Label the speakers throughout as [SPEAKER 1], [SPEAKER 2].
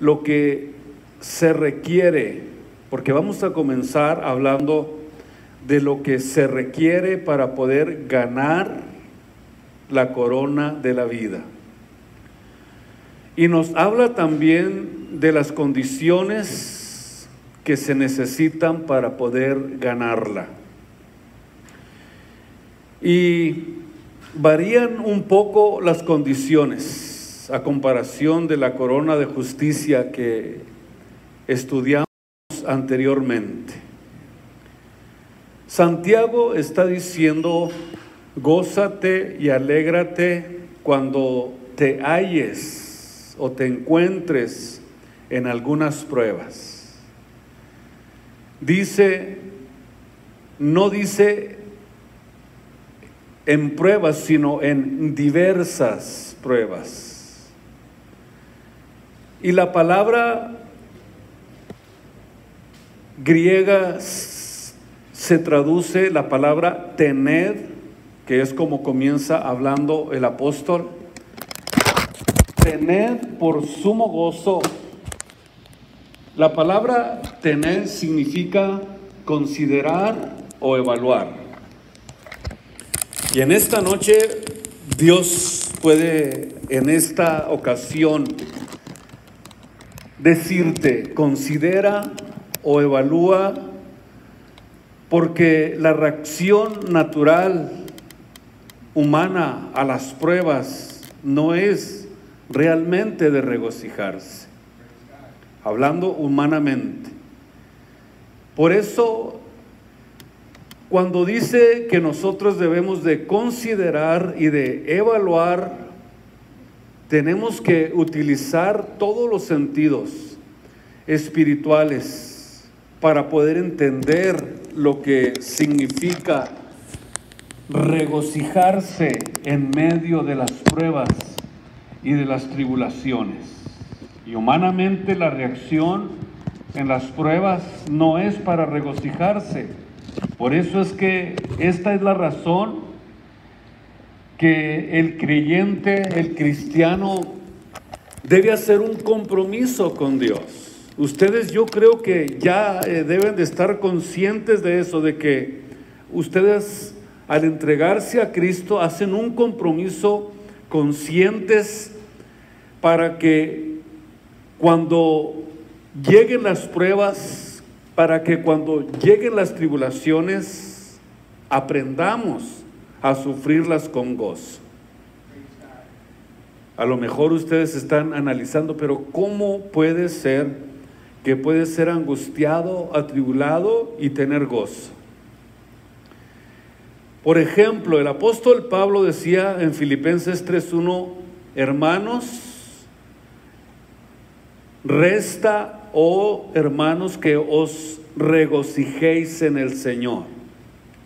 [SPEAKER 1] lo que se requiere, porque vamos a comenzar hablando de lo que se requiere para poder ganar la corona de la vida. Y nos habla también de las condiciones que se necesitan para poder ganarla. Y varían un poco las condiciones a comparación de la corona de justicia que estudiamos anteriormente. Santiago está diciendo: gózate y alégrate cuando te halles o te encuentres en algunas pruebas. No dice en pruebas, sino en diversas pruebas. Y la palabra griega se traduce la palabra tened, que es como comienza hablando el apóstol. Tened por sumo gozo. La palabra tened significa considerar o evaluar. Y en esta noche Dios puede en esta ocasión decirte: considera o evalúa, porque la reacción natural humana a las pruebas no es realmente de regocijarse, hablando humanamente. Por eso, cuando dice que nosotros debemos de considerar y de evaluar, tenemos que utilizar todos los sentidos espirituales para poder entender lo que significa regocijarse en medio de las pruebas y de las tribulaciones. Y humanamente la reacción en las pruebas no es para regocijarse. Por eso es que esta es la razón que el creyente, el cristiano, debe hacer un compromiso con Dios. Ustedes, yo creo que ya deben de estar conscientes de eso, de que ustedes al entregarse a Cristo hacen un compromiso conscientes para que cuando lleguen las pruebas, para que cuando lleguen las tribulaciones, aprendamos a sufrirlas con gozo. A lo mejor ustedes están analizando, pero ¿cómo puede ser que puede ser angustiado, atribulado y tener gozo? Por ejemplo, el apóstol Pablo decía en Filipenses 3:1: hermanos, resta, oh hermanos, que os regocijéis en el Señor.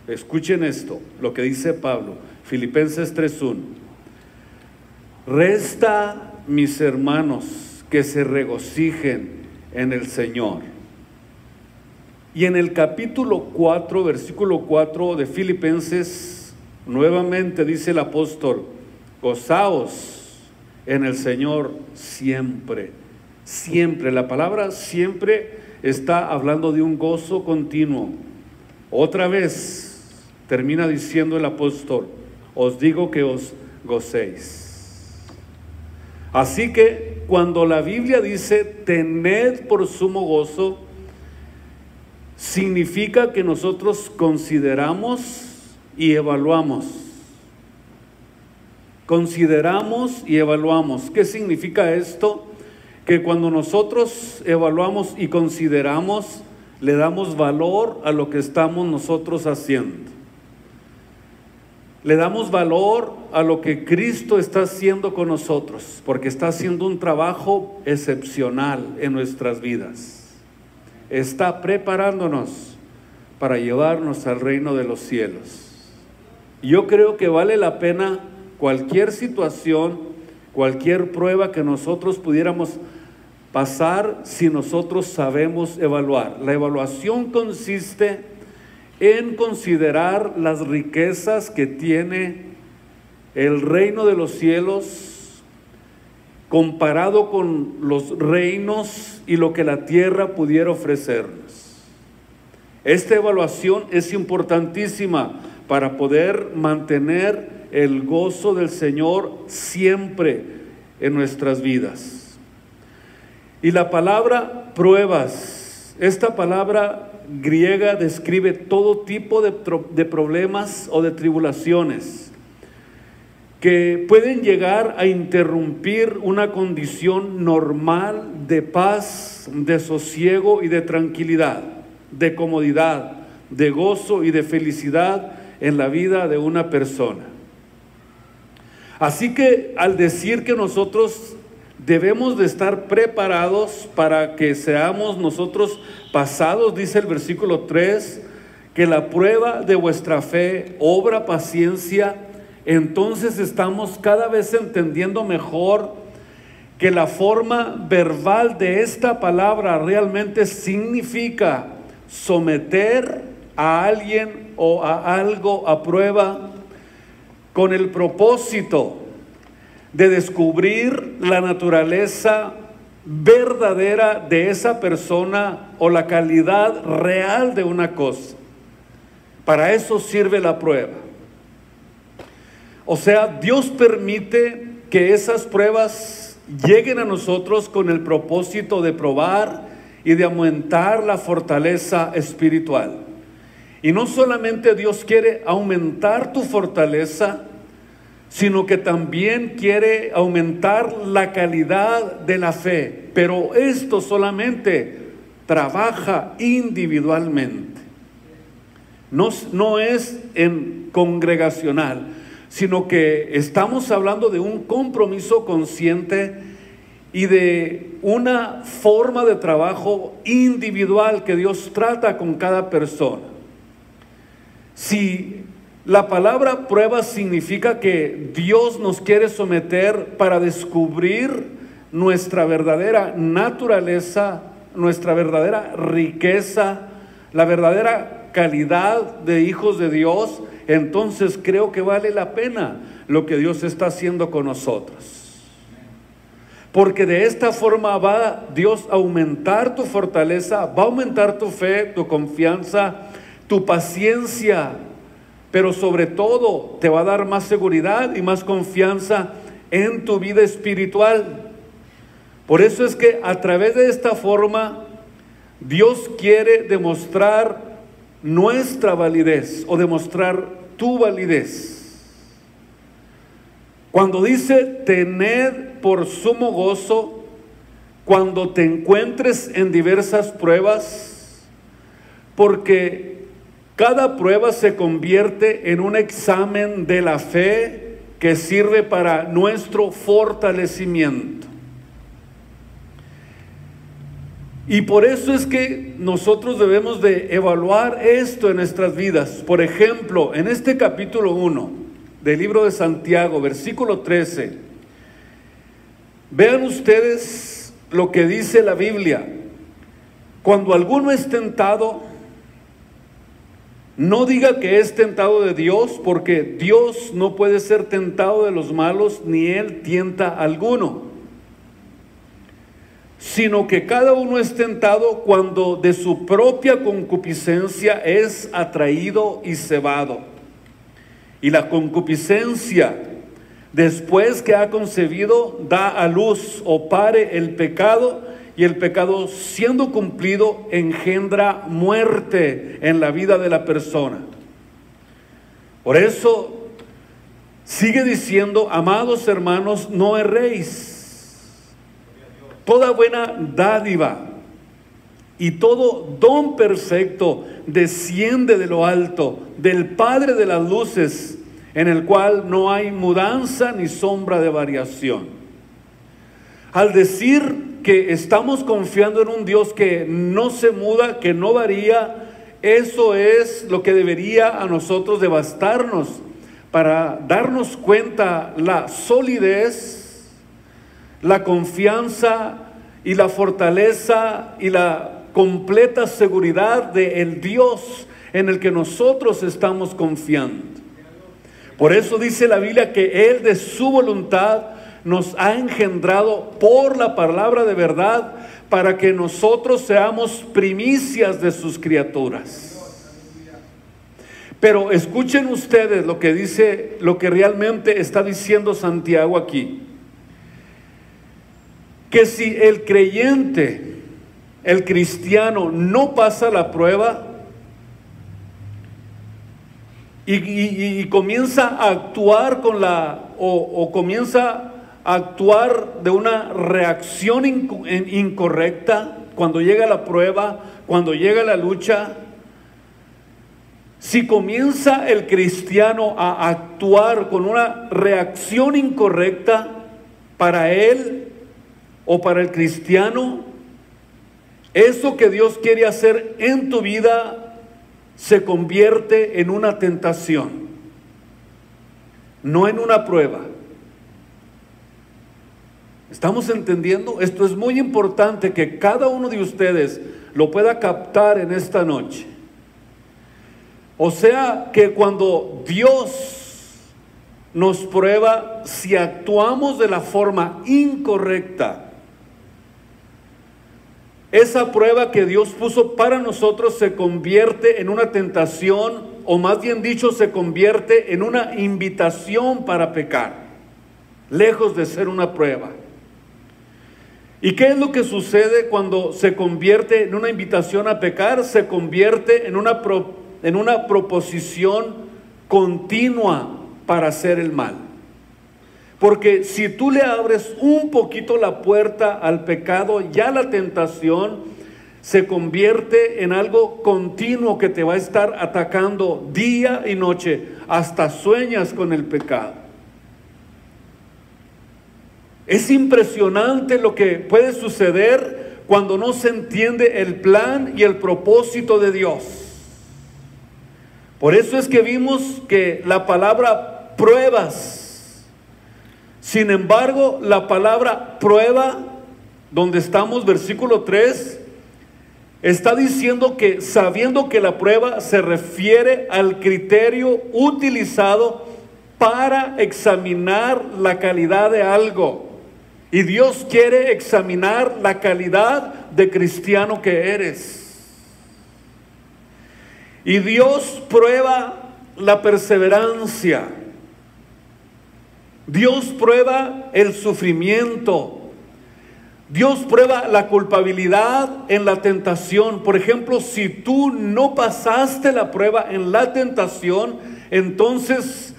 [SPEAKER 1] Escuchen esto, lo que dice Pablo, Filipenses 3:1. Resta, mis hermanos, que se regocijen en el Señor. Y en el capítulo 4, versículo 4 de Filipenses, nuevamente dice el apóstol: gozaos en el Señor siempre. Siempre, la palabra siempre está hablando de un gozo continuo. Otra vez termina diciendo el apóstol: os digo que os gocéis. Así que cuando la Biblia dice tened por sumo gozo, significa que nosotros consideramos y evaluamos. Consideramos y evaluamos. ¿Qué significa esto? Que cuando nosotros evaluamos y consideramos, le damos valor a lo que estamos nosotros haciendo. Le damos valor a lo que Cristo está haciendo con nosotros, porque está haciendo un trabajo excepcional en nuestras vidas. Está preparándonos para llevarnos al reino de los cielos. Yo creo que vale la pena cualquier situación, cualquier prueba que nosotros pudiéramos pasar si nosotros sabemos evaluar. La evaluación consiste en considerar las riquezas que tiene el reino de los cielos comparado con los reinos y lo que la tierra pudiera ofrecernos. Esta evaluación es importantísima para poder mantener el gozo del Señor siempre en nuestras vidas. Y la palabra pruebas, esta palabra griega describe todo tipo de problemas o de tribulaciones que pueden llegar a interrumpir una condición normal de paz, de sosiego y de tranquilidad, de comodidad, de gozo y de felicidad en la vida de una persona. Así que al decir que nosotros debemos de estar preparados para que seamos nosotros pasados, dice el versículo 3, que la prueba de vuestra fe obra paciencia, entonces estamos cada vez entendiendo mejor que la forma verbal de esta palabra realmente significa someter a alguien o a algo a prueba con el propósito de descubrir la naturaleza verdadera de esa persona o la calidad real de una cosa. Para eso sirve la prueba. O sea, Dios permite que esas pruebas lleguen a nosotros con el propósito de probar y de aumentar la fortaleza espiritual. Y no solamente Dios quiere aumentar tu fortaleza, sino que también quiere aumentar la calidad de la fe. Pero esto solamente trabaja individualmente. No es en congregacional, sino que estamos hablando de un compromiso consciente y de una forma de trabajo individual que Dios trata con cada persona. Si la palabra prueba significa que Dios nos quiere someter para descubrir nuestra verdadera naturaleza, nuestra verdadera riqueza, la verdadera calidad de hijos de Dios, entonces creo que vale la pena lo que Dios está haciendo con nosotros. Porque de esta forma va Dios a aumentar tu fortaleza, va a aumentar tu fe, tu confianza, tu paciencia, pero sobre todo te va a dar más seguridad y más confianza en tu vida espiritual. Por eso es que a través de esta forma Dios quiere demostrar nuestra validez o demostrar tu validez. Cuando dice tened por sumo gozo cuando te encuentres en diversas pruebas, porque cada prueba se convierte en un examen de la fe que sirve para nuestro fortalecimiento. Y por eso es que nosotros debemos de evaluar esto en nuestras vidas. Por ejemplo, en este capítulo 1 del libro de Santiago, versículo 13, vean ustedes lo que dice la Biblia. Cuando alguno es tentado, no diga que es tentado de Dios, porque Dios no puede ser tentado de los malos, ni Él tienta a alguno. Sino que cada uno es tentado cuando de su propia concupiscencia es atraído y cebado. Y la concupiscencia, después que ha concebido, da a luz o pare el pecado, y el pecado, siendo cumplido, engendra muerte en la vida de la persona. Por eso sigue diciendo, amados hermanos, no erréis. Toda buena dádiva y todo don perfecto desciende de lo alto, del Padre de las luces, en el cual no hay mudanza ni sombra de variación. Al decir que estamos confiando en un Dios que no se muda, que no varía, eso es lo que debería a nosotros de bastarnos para darnos cuenta la solidez, la confianza y la fortaleza y la completa seguridad de el Dios en el que nosotros estamos confiando. Por eso dice la Biblia que Él de su voluntad nos ha engendrado por la palabra de verdad para que nosotros seamos primicias de sus criaturas. Pero escuchen ustedes lo que dice, lo que realmente está diciendo Santiago aquí. Que si el creyente, el cristiano, no pasa la prueba y comienza a actuar con comienza a actuar de una reacción incorrecta cuando llega la prueba, cuando llega la lucha. Si comienza el cristiano a actuar con una reacción incorrecta para él o para el cristiano, eso que Dios quiere hacer en tu vida se convierte en una tentación, no en una prueba. ¿Estamos entendiendo? Esto es muy importante que cada uno de ustedes lo pueda captar en esta noche. O sea que cuando Dios nos prueba, si actuamos de la forma incorrecta, esa prueba que Dios puso para nosotros se convierte en una tentación, o más bien dicho, se convierte en una invitación para pecar, lejos de ser una prueba. ¿Y qué es lo que sucede cuando se convierte en una invitación a pecar? Se convierte en una proposición continua para hacer el mal. Porque si tú le abres un poquito la puerta al pecado, ya la tentación se convierte en algo continuo que te va a estar atacando día y noche, hasta sueñas con el pecado. Es impresionante lo que puede suceder cuando no se entiende el plan y el propósito de Dios. Por eso es que vimos que la palabra pruebas, sin embargo, la palabra prueba, donde estamos, versículo 3, está diciendo que sabiendo que la prueba se refiere al criterio utilizado para examinar la calidad de algo. Y Dios quiere examinar la calidad de cristiano que eres. Y Dios prueba la perseverancia. Dios prueba el sufrimiento. Dios prueba la culpabilidad en la tentación. Por ejemplo, si tú no pasaste la prueba en la tentación, entonces,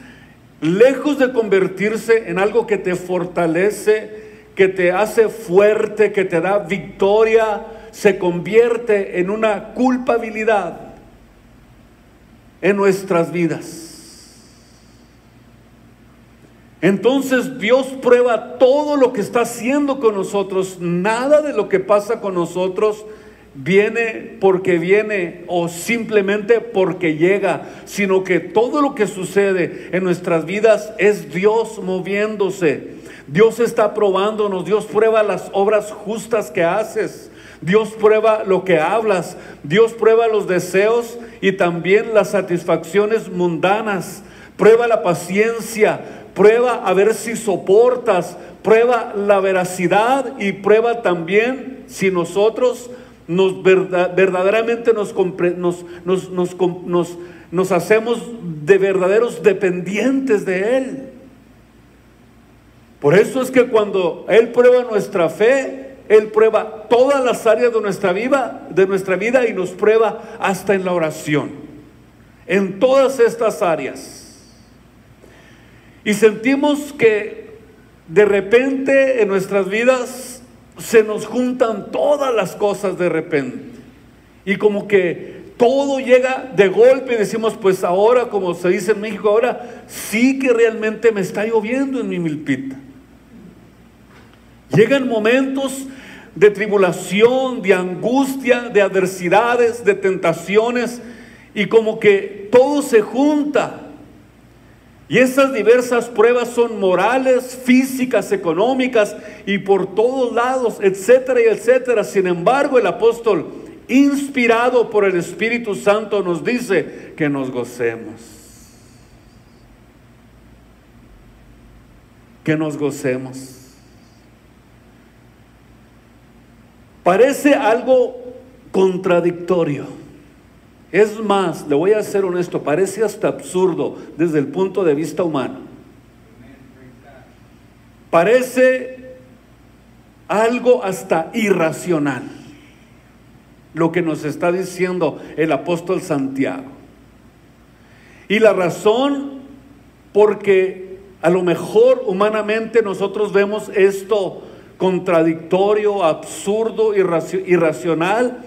[SPEAKER 1] lejos de convertirse en algo que te fortalece, que te hace fuerte, que te da victoria, se convierte en una culpabilidad en nuestras vidas. Entonces Dios prueba todo lo que está haciendo con nosotros. Nada de lo que pasa con nosotros viene porque viene o simplemente porque llega, sino que todo lo que sucede en nuestras vidas es Dios moviéndose. Dios está probándonos. Dios prueba las obras justas que haces. Dios prueba lo que hablas. Dios prueba los deseos y también las satisfacciones mundanas. Prueba la paciencia. Prueba a ver si soportas. Prueba la veracidad y prueba también si nosotros verdaderamente nos hacemos de verdaderos dependientes de Él. Por eso es que cuando Él prueba nuestra fe, Él prueba todas las áreas de nuestra vida y nos prueba hasta en la oración, en todas estas áreas. Y sentimos que de repente en nuestras vidas se nos juntan todas las cosas de repente. Y como que todo llega de golpe y decimos, pues ahora, como se dice en México, ahora sí que realmente me está lloviendo en mi milpita. Llegan momentos de tribulación, de angustia, de adversidades, de tentaciones, y como que todo se junta. Y esas diversas pruebas son morales, físicas, económicas y por todos lados, etcétera y etcétera. Sin embargo, el apóstol, inspirado por el Espíritu Santo, nos dice que nos gocemos. que nos gocemos. Parece algo contradictorio. Es más, le voy a ser honesto, parece hasta absurdo desde el punto de vista humano. Parece algo hasta irracional lo que nos está diciendo el apóstol Santiago. Y la razón, porque a lo mejor humanamente nosotros vemos esto contradictorio, absurdo, irracional,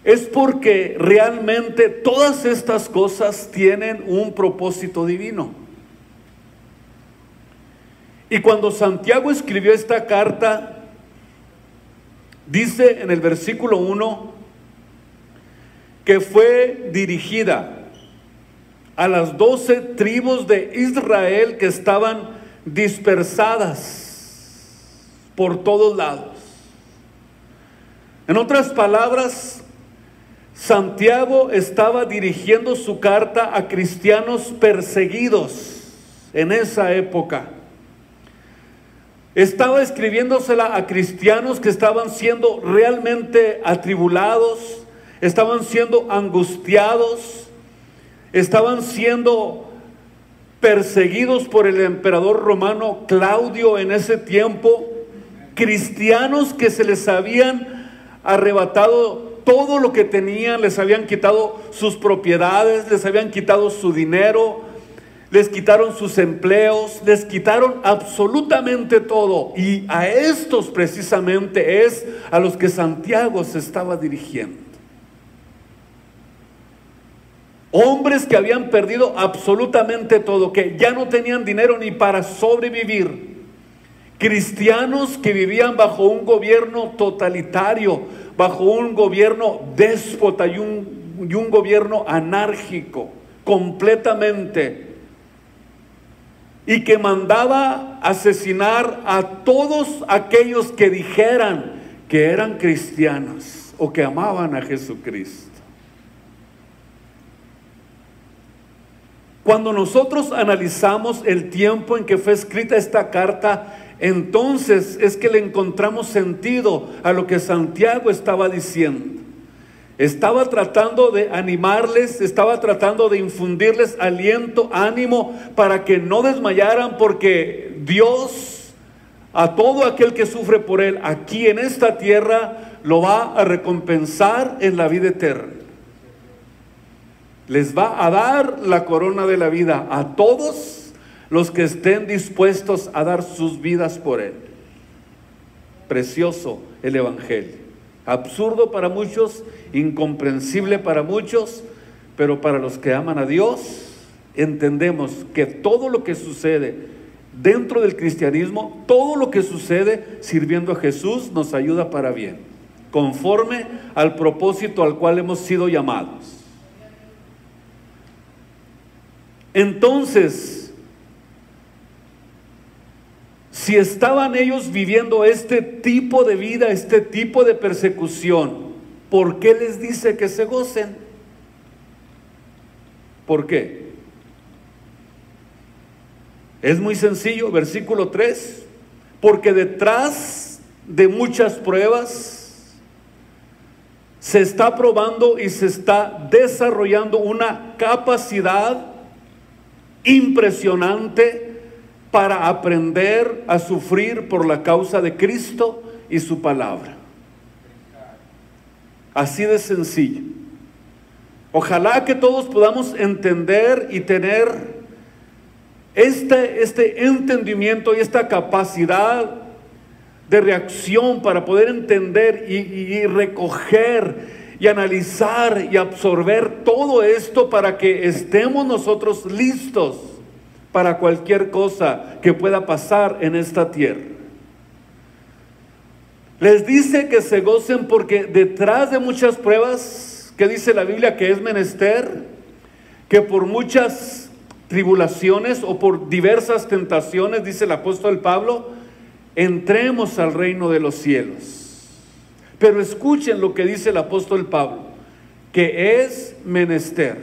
[SPEAKER 1] es porque realmente todas estas cosas tienen un propósito divino. Y cuando Santiago escribió esta carta, dice en el versículo 1 que fue dirigida a las 12 tribus de Israel que estaban dispersadas por todos lados. En otras palabras, Santiago estaba dirigiendo su carta a cristianos perseguidos en esa época. Estaba escribiéndosela a cristianos que estaban siendo realmente atribulados, estaban siendo angustiados, estaban siendo perseguidos por el emperador romano Claudio en ese tiempo. Cristianos que se les habían arrebatado todo lo que tenían, les habían quitado sus propiedades, les habían quitado su dinero, les quitaron sus empleos, les quitaron absolutamente todo. Y a estos precisamente es a los que Santiago se estaba dirigiendo. Hombres que habían perdido absolutamente todo, que ya no tenían dinero ni para sobrevivir. Cristianos que vivían bajo un gobierno totalitario, bajo un gobierno déspota y un gobierno anárquico, completamente. Y que mandaba asesinar a todos aquellos que dijeran que eran cristianos o que amaban a Jesucristo. Cuando nosotros analizamos el tiempo en que fue escrita esta carta, entonces es que le encontramos sentido a lo que Santiago estaba diciendo. Estaba tratando de animarles, estaba tratando de infundirles aliento, ánimo, para que no desmayaran, porque Dios, a todo aquel que sufre por Él aquí en esta tierra, lo va a recompensar en la vida eterna. Les va a dar la corona de la vida a todos los que estén dispuestos a dar sus vidas por Él. Precioso el Evangelio. Absurdo para muchos, incomprensible para muchos, pero para los que aman a Dios, entendemos que todo lo que sucede dentro del cristianismo, todo lo que sucede sirviendo a Jesús, nos ayuda para bien, conforme al propósito al cual hemos sido llamados. Entonces, si estaban ellos viviendo este tipo de vida, este tipo de persecución, ¿por qué les dice que se gocen? ¿Por qué? Es muy sencillo, versículo 3, porque detrás de muchas pruebas se está probando y se está desarrollando una capacidad impresionante para aprender a sufrir por la causa de Cristo y su palabra. Así de sencillo. Ojalá que todos podamos entender y tener este entendimiento y esta capacidad de reacción para poder entender y recoger y analizar y absorber todo esto, para que estemos nosotros listos para cualquier cosa que pueda pasar en esta tierra. Les dice que se gocen porque detrás de muchas pruebas, que dice la Biblia que es menester, que por muchas tribulaciones o por diversas tentaciones, dice el apóstol Pablo, entremos al reino de los cielos. Pero escuchen lo que dice el apóstol Pablo, que es menester.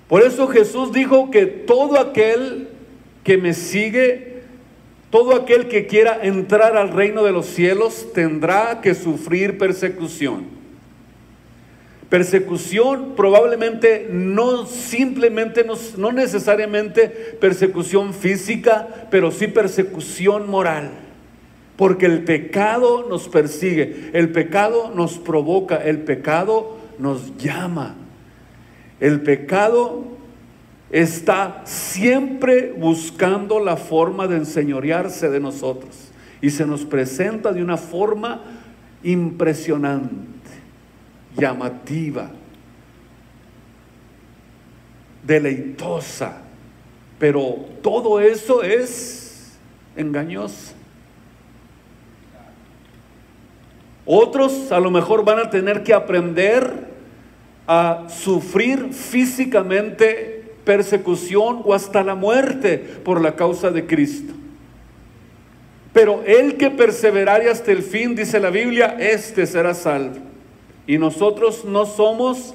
[SPEAKER 1] Por eso Jesús dijo que todo aquel que me sigue, todo aquel que quiera entrar al reino de los cielos tendrá que sufrir persecución. Persecución probablemente no simplemente, no necesariamente persecución física, pero sí persecución moral. Porque el pecado nos persigue, el pecado nos provoca, el pecado nos llama. El pecado está siempre buscando la forma de enseñorearse de nosotros y se nos presenta de una forma impresionante, llamativa, deleitosa, pero todo eso es engañoso. Otros a lo mejor van a tener que aprender a sufrir físicamente persecución o hasta la muerte por la causa de Cristo. Pero el que perseverare hasta el fin, dice la Biblia, este será salvo. Y nosotros no somos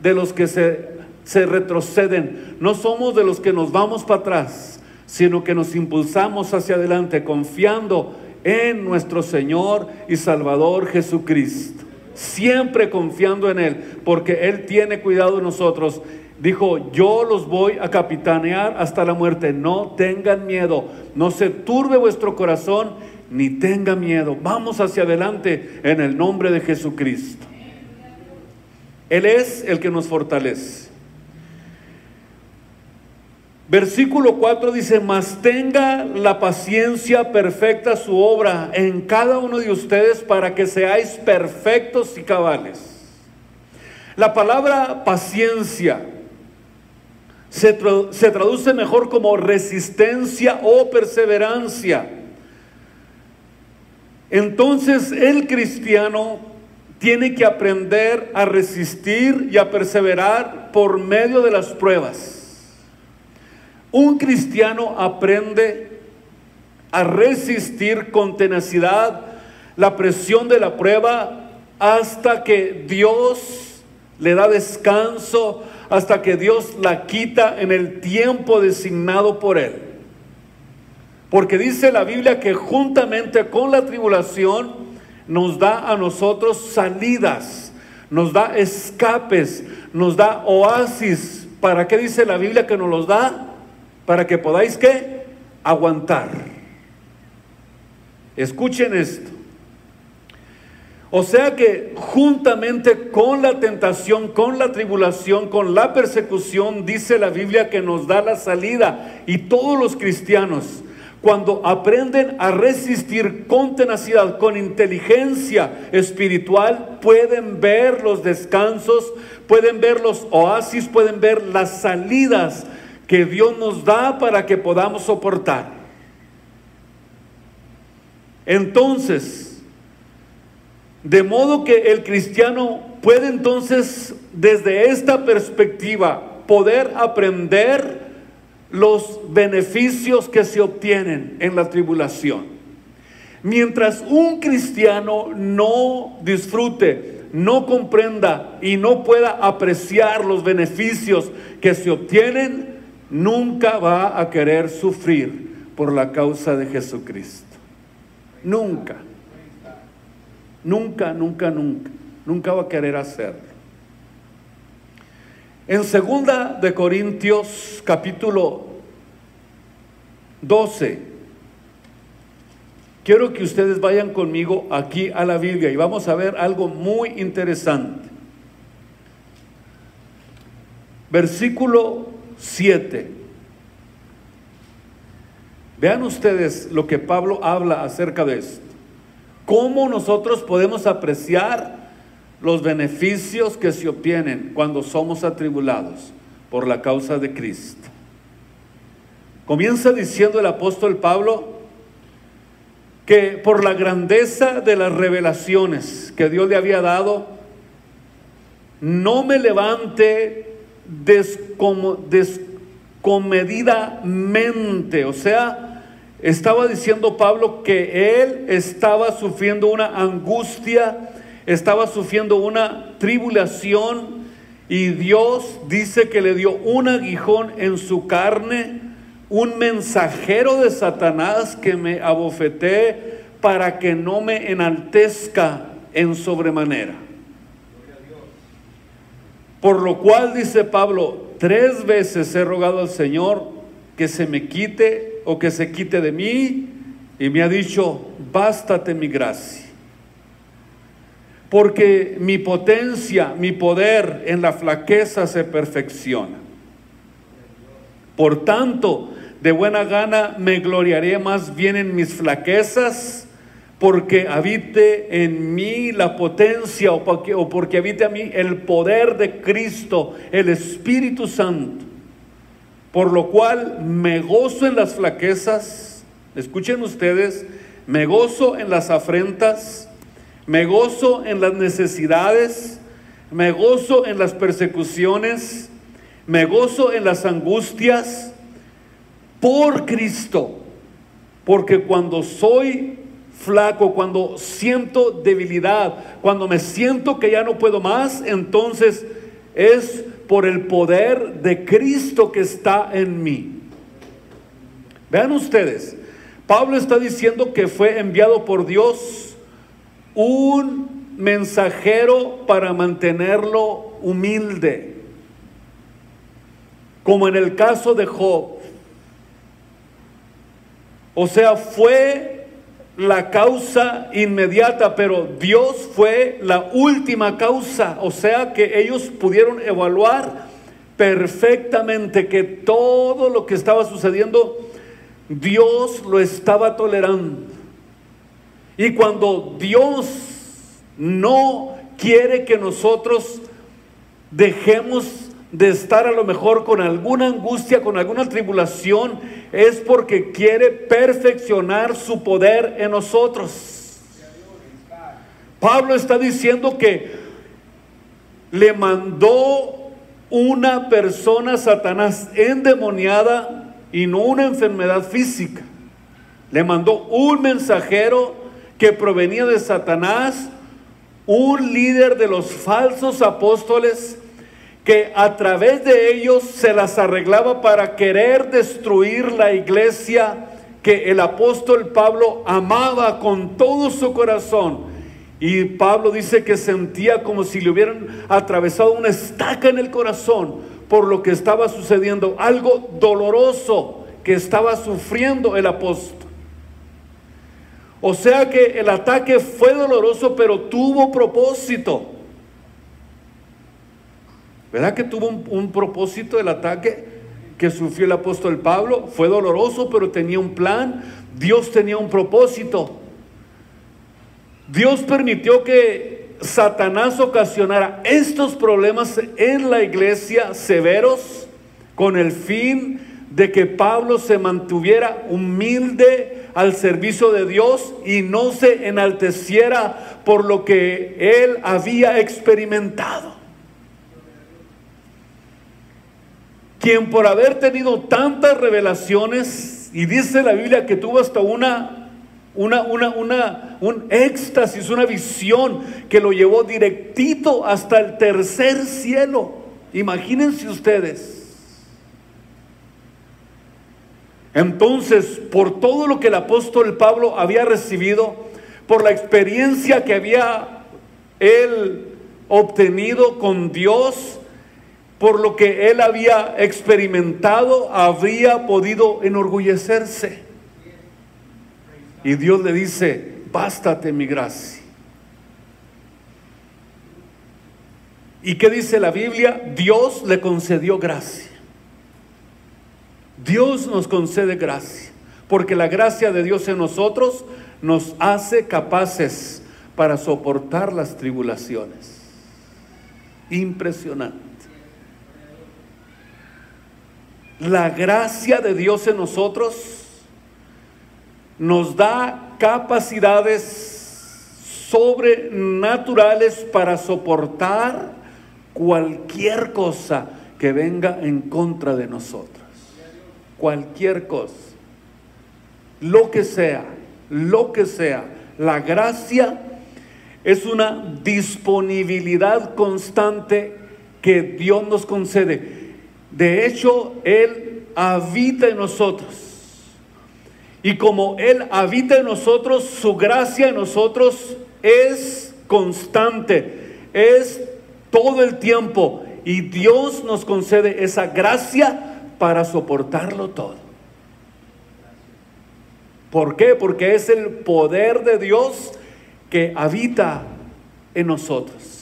[SPEAKER 1] de los que se retroceden, no somos de los que nos vamos para atrás, sino que nos impulsamos hacia adelante confiando en nuestro Señor y Salvador Jesucristo, siempre confiando en Él, porque Él tiene cuidado de nosotros. Dijo: yo los voy a capitanear hasta la muerte, no tengan miedo, no se turbe vuestro corazón, ni tenga miedo, vamos hacia adelante en el nombre de Jesucristo. Él es el que nos fortalece. Versículo 4 dice: mas tenga la paciencia perfecta su obra en cada uno de ustedes, para que seáis perfectos y cabales. La palabra paciencia se traduce mejor como resistencia o perseverancia. Entonces el cristiano tiene que aprender a resistir y a perseverar por medio de las pruebas. Un cristiano aprende a resistir con tenacidad la presión de la prueba hasta que Dios le da descanso, hasta que Dios la quita en el tiempo designado por Él. Porque dice la Biblia que juntamente con la tribulación nos da a nosotros salidas, nos da escapes, nos da oasis. ¿Para qué dice la Biblia que nos los da? Para que podáis, ¿qué? Aguantar. Escuchen esto. O sea que juntamente con la tentación, con la tribulación, con la persecución, dice la Biblia que nos da la salida. Y todos los cristianos, cuando aprenden a resistir con tenacidad, con inteligencia espiritual, pueden ver los descansos, pueden ver los oasis, pueden ver las salidas que Dios nos da para que podamos soportar. Entonces, de modo que el cristiano puede entonces, desde esta perspectiva, poder aprender los beneficios que se obtienen en la tribulación. Mientras un cristiano no disfrute, no comprenda y no pueda apreciar los beneficios que se obtienen, nunca va a querer sufrir por la causa de Jesucristo. Nunca. Nunca, nunca, nunca. Nunca va a querer hacerlo. En 2 de Corintios capítulo 12, quiero que ustedes vayan conmigo aquí a la Biblia y vamos a ver algo muy interesante. Versículo 7. Vean ustedes lo que Pablo habla acerca de esto. ¿Cómo nosotros podemos apreciar los beneficios que se obtienen cuando somos atribulados por la causa de Cristo? Comienza diciendo el apóstol Pablo que por la grandeza de las revelaciones que Dios le había dado, no me levante descomedidamente. O sea, estaba diciendo Pablo que él estaba sufriendo una angustia, estaba sufriendo una tribulación, y Dios dice que le dio un aguijón en su carne un mensajero de Satanás que me abofetee para que no me enaltezca en sobremanera. Por lo cual, dice Pablo, 3 veces he rogado al Señor que se me quite o que se quite de mí, y me ha dicho, bástate mi gracia. Porque mi potencia, mi poder en la flaqueza se perfecciona. Por tanto, de buena gana me gloriaré más bien en mis flaquezas, porque habite en mí la potencia, o porque habite a mí el poder de Cristo, el Espíritu Santo. Por lo cual me gozo en las flaquezas, escuchen ustedes, me gozo en las afrentas, me gozo en las necesidades, me gozo en las persecuciones, me gozo en las angustias, por Cristo. Porque cuando soy flaco, cuando siento debilidad, cuando me siento que ya no puedo más, entonces es por el poder de Cristo que está en mí. Vean ustedes, Pablo está diciendo que fue enviado por Dios un mensajero para mantenerlo humilde, como en el caso de Job. O sea, fue la causa inmediata, pero Dios fue la última causa. O sea que ellos pudieron evaluar perfectamente que todo lo que estaba sucediendo, Dios lo estaba tolerando. Y cuando Dios no quiere que nosotros dejemos de estar a lo mejor con alguna angustia, con alguna tribulación, es porque quiere perfeccionar su poder en nosotros. Pablo está diciendo que le mandó una persona a Satanás endemoniada y no una enfermedad física. Le mandó un mensajero que provenía de Satanás, un líder de los falsos apóstoles, que a través de ellos se las arreglaba para querer destruir la iglesia que el apóstol Pablo amaba con todo su corazón. Y Pablo dice que sentía como si le hubieran atravesado una estaca en el corazón por lo que estaba sucediendo, algo doloroso que estaba sufriendo el apóstol. O sea que el ataque fue doloroso, pero tuvo propósito. ¿Verdad que tuvo un propósito el ataque que sufrió el apóstol Pablo? Fue doloroso, pero tenía un plan. Dios tenía un propósito. Dios permitió que Satanás ocasionara estos problemas en la iglesia severos con el fin de que Pablo se mantuviera humilde al servicio de Dios y no se enalteciera por lo que él había experimentado. Quien por haber tenido tantas revelaciones, y dice la Biblia que tuvo hasta un éxtasis, una visión que lo llevó directito hasta el tercer cielo. Imagínense ustedes. Entonces, por todo lo que el apóstol Pablo había recibido, por la experiencia que había él obtenido con Dios, por lo que él había experimentado, habría podido enorgullecerse. Y Dios le dice, bástate mi gracia. ¿Y qué dice la Biblia? Dios le concedió gracia. Dios nos concede gracia, porque la gracia de Dios en nosotros nos hace capaces para soportar las tribulaciones. Impresionante. La gracia de Dios en nosotros nos da capacidades sobrenaturales para soportar cualquier cosa que venga en contra de nosotros. Cualquier cosa, lo que sea. La gracia es una disponibilidad constante que Dios nos concede. De hecho, Él habita en nosotros. Y como Él habita en nosotros, su gracia en nosotros es constante, es todo el tiempo. Y Dios nos concede esa gracia para soportarlo todo. ¿Por qué? Porque es el poder de Dios que habita en nosotros.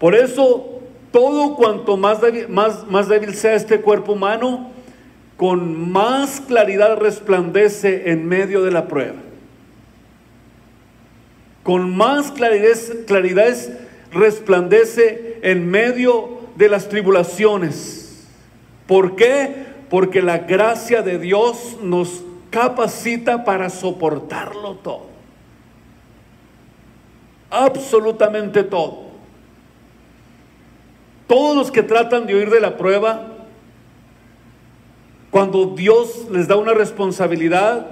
[SPEAKER 1] Por eso, todo cuanto más débil sea este cuerpo humano, con más claridad resplandece en medio de la prueba. Con más claridad resplandece en medio de las tribulaciones. ¿Por qué? Porque la gracia de Dios nos capacita para soportarlo todo. Absolutamente todo. Todos los que tratan de huir de la prueba, cuando Dios les da una responsabilidad,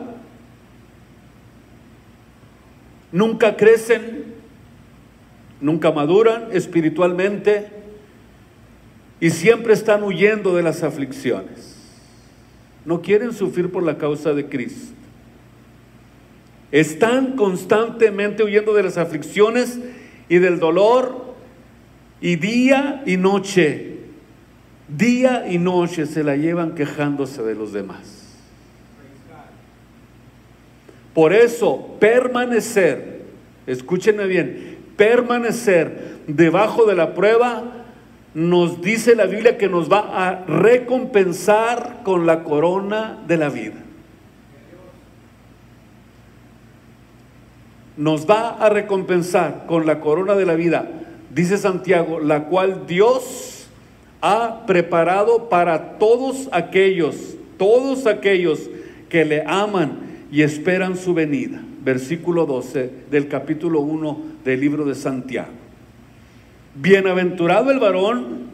[SPEAKER 1] nunca crecen, nunca maduran espiritualmente y siempre están huyendo de las aflicciones. No quieren sufrir por la causa de Cristo. Están constantemente huyendo de las aflicciones y del dolor, y día y noche se la llevan quejándose de los demás. Por eso, permanecer, escúchenme bien, permanecer debajo de la prueba, nos dice la Biblia que nos va a recompensar con la corona de la vida. Nos va a recompensar con la corona de la vida, dice Santiago, la cual Dios ha preparado para todos aquellos que le aman y esperan su venida. Versículo 12 del capítulo 1 del libro de Santiago. Bienaventurado el varón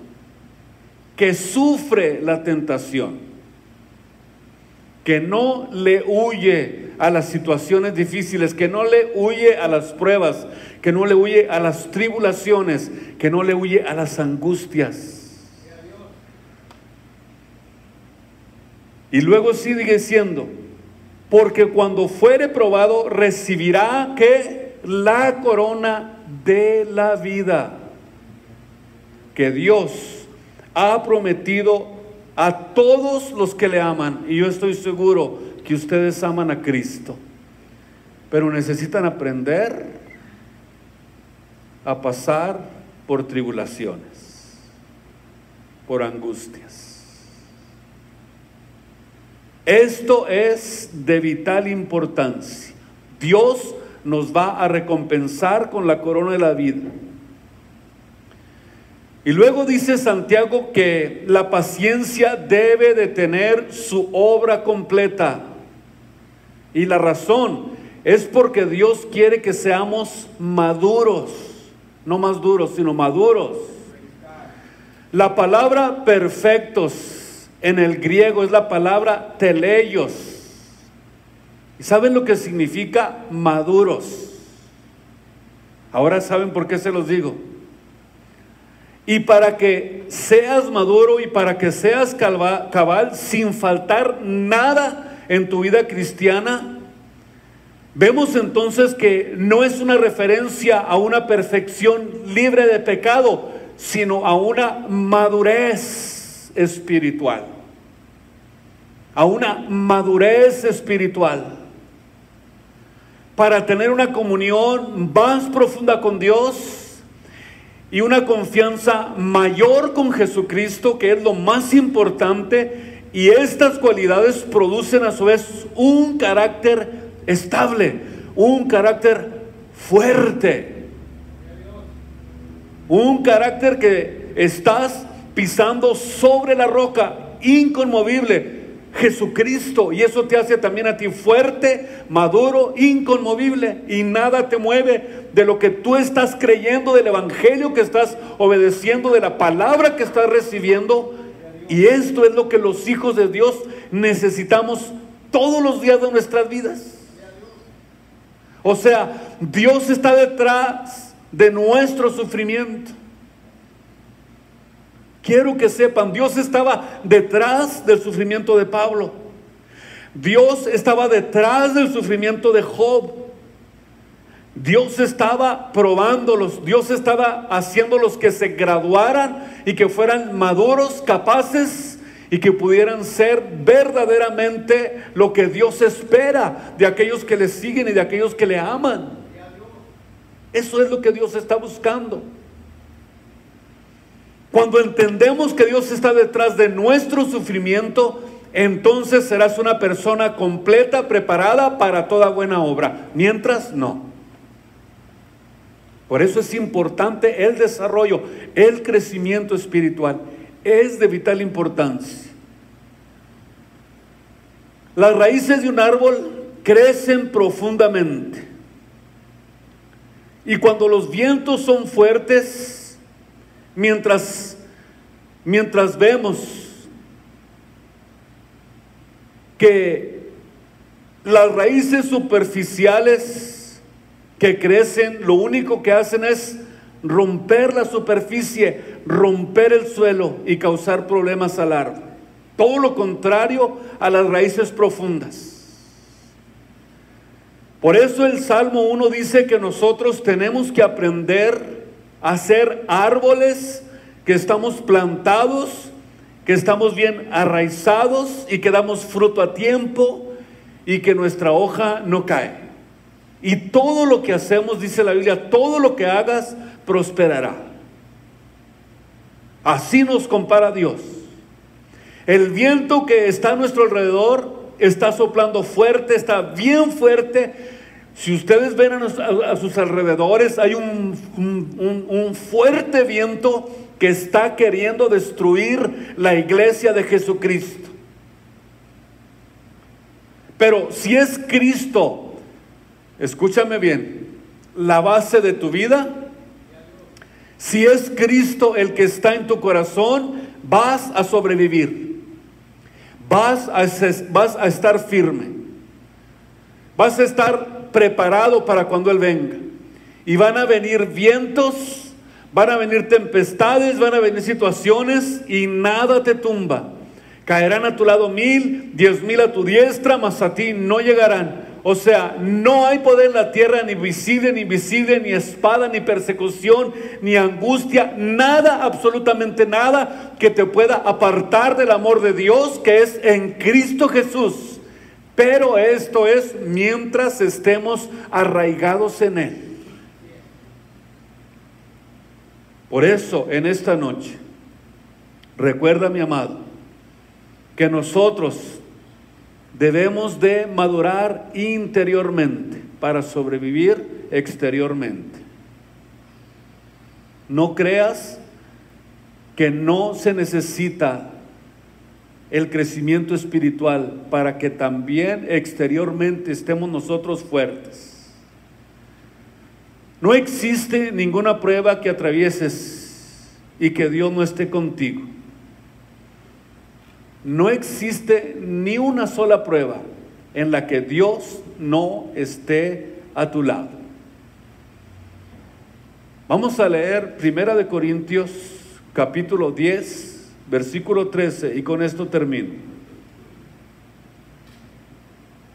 [SPEAKER 1] que sufre la tentación, que no le huye a las situaciones difíciles, que no le huye a las pruebas, que no le huye a las tribulaciones, que no le huye a las angustias. Y luego sigue diciendo, porque cuando fuere probado recibirá ¿qué? La corona de la vida que Dios ha prometido a todos los que le aman. Y yo estoy seguro que ustedes aman a Cristo, pero necesitan aprender a pasar por tribulaciones, por angustias. Esto es de vital importancia. Dios nos va a recompensar con la corona de la vida. Y luego dice Santiago que la paciencia debe de tener su obra completa. Y la razón es porque Dios quiere que seamos maduros, no más duros, sino maduros. La palabra perfectos en el griego es la palabra teleios. ¿Y saben lo que significa maduros? Ahora saben por qué se los digo. Y para que seas maduro y para que seas cabal, sin faltar nada en tu vida cristiana, vemos entonces que no es una referencia a una perfección libre de pecado, sino a una madurez espiritual. A una madurez espiritual. Para tener una comunión más profunda con Dios y una confianza mayor con Jesucristo, que es lo más importante, y estas cualidades producen a su vez un carácter estable, un carácter fuerte, un carácter que estás pisando sobre la roca, inconmovible, Jesucristo, y eso te hace también a ti fuerte, maduro, inconmovible, y nada te mueve de lo que tú estás creyendo, del evangelio que estás obedeciendo, de la palabra que estás recibiendo. Y esto es lo que los hijos de Dios necesitamos todos los días de nuestras vidas. O sea, Dios está detrás de nuestro sufrimiento. Quiero que sepan, Dios estaba detrás del sufrimiento de Pablo. Dios estaba detrás del sufrimiento de Job. Dios estaba probándolos, Dios estaba haciéndolos que se graduaran y que fueran maduros, capaces y que pudieran ser verdaderamente lo que Dios espera de aquellos que le siguen y de aquellos que le aman. Eso es lo que Dios está buscando. Cuando entendemos que Dios está detrás de nuestro sufrimiento, entonces serás una persona completa, preparada para toda buena obra. Mientras, no. Por eso es importante el desarrollo, el crecimiento espiritual. Es de vital importancia. Las raíces de un árbol crecen profundamente. Y cuando los vientos son fuertes, mientras vemos que las raíces superficiales que crecen, lo único que hacen es romper la superficie, romper el suelo y causar problemas al árbol. Todo lo contrario a las raíces profundas. Por eso el Salmo 1 dice que nosotros tenemos que aprender a ser árboles que estamos plantados, que estamos bien arraizados y que damos fruto a tiempo y que nuestra hoja no cae. Y todo lo que hacemos, dice la Biblia, todo lo que hagas prosperará. Así nos compara Dios. El viento que está a nuestro alrededor está soplando fuerte, está bien fuerte. Si ustedes ven a sus alrededores, hay un fuerte viento que está queriendo destruir la iglesia de Jesucristo. Pero si es Cristo, escúchame bien, la base de tu vida, si es Cristo el que está en tu corazón, vas a sobrevivir. Vas a estar firme. Vas a estar preparado para cuando Él venga. Y van a venir vientos, van a venir tempestades, van a venir situaciones y nada te tumba. Caerán a tu lado 1000, 10,000 a tu diestra, mas a ti no llegarán. O sea, no hay poder en la tierra, ni visible, ni invisible, ni espada, ni persecución, ni angustia, nada, absolutamente nada que te pueda apartar del amor de Dios que es en Cristo Jesús. Pero esto es mientras estemos arraigados en Él. Por eso, en esta noche, recuerda, mi amado, que nosotros debemos de madurar interiormente para sobrevivir exteriormente. No creas que no se necesita el crecimiento espiritual para que también exteriormente estemos nosotros fuertes. No existe ninguna prueba que atravieses y que Dios no esté contigo. No existe ni una sola prueba en la que Dios no esté a tu lado. Vamos a leer 1 Corintios capítulo 10, versículo 13, y con esto termino.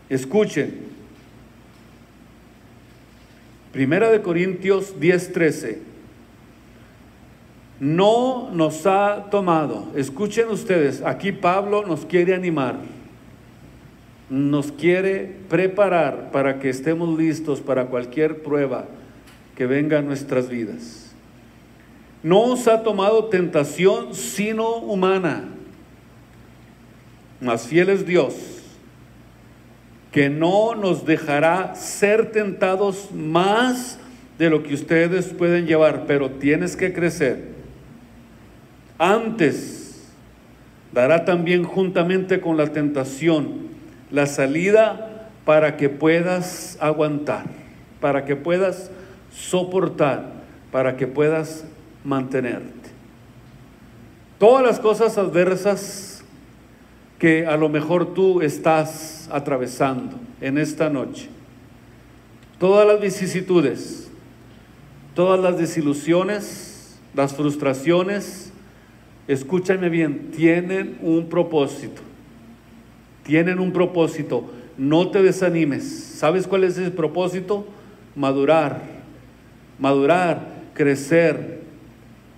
[SPEAKER 1] Escuchen. 1 Corintios 10, 13. No nos ha tomado. Escuchen ustedes, aquí Pablo nos quiere animar, nos quiere preparar para que estemos listos para cualquier prueba que venga a nuestras vidas. No os ha tomado tentación sino humana, mas fiel es Dios, que no nos dejará ser tentados más de lo que ustedes pueden llevar, pero tienes que crecer. Antes dará también juntamente con la tentación la salida para que puedas aguantar, para que puedas soportar, para que puedas mantenerte. Todas las cosas adversas que a lo mejor tú estás atravesando en esta noche, todas las vicisitudes, todas las desilusiones, las frustraciones, escúchame bien, tienen un propósito. Tienen un propósito. No te desanimes. ¿Sabes cuál es ese propósito? Madurar, crecer,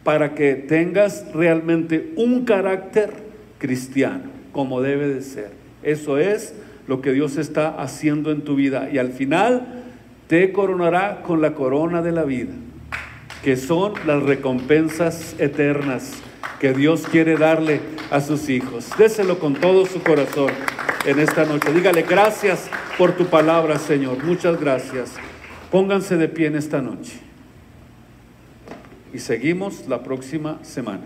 [SPEAKER 1] para que tengas realmente un carácter cristiano, como debe de ser. Eso es lo que Dios está haciendo en tu vida. Y al final te coronará con la corona de la vida, que son las recompensas eternas que Dios quiere darle a sus hijos. Déselo con todo su corazón en esta noche. Dígale: gracias por tu palabra, Señor. Muchas gracias. Pónganse de pie en esta noche. Y seguimos la próxima semana.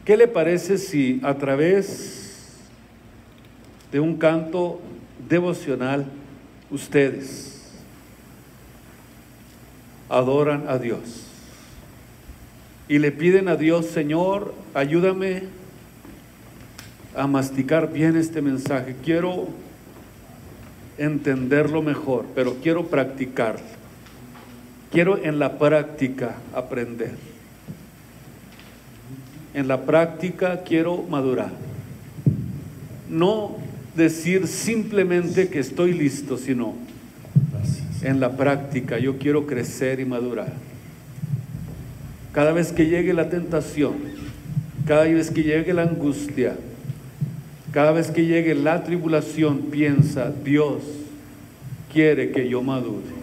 [SPEAKER 1] ¿Qué le parece si a través de un canto devocional ustedes adoran a Dios y le piden a Dios: Señor, ayúdame a masticar bien este mensaje, quiero entenderlo mejor, pero quiero practicarlo, quiero en la práctica aprender, en la práctica quiero madurar, no decir simplemente que estoy listo, sino en la práctica yo quiero crecer y madurar. Cada vez que llegue la tentación, cada vez que llegue la angustia, cada vez que llegue la tribulación, piensa: Dios quiere que yo madure.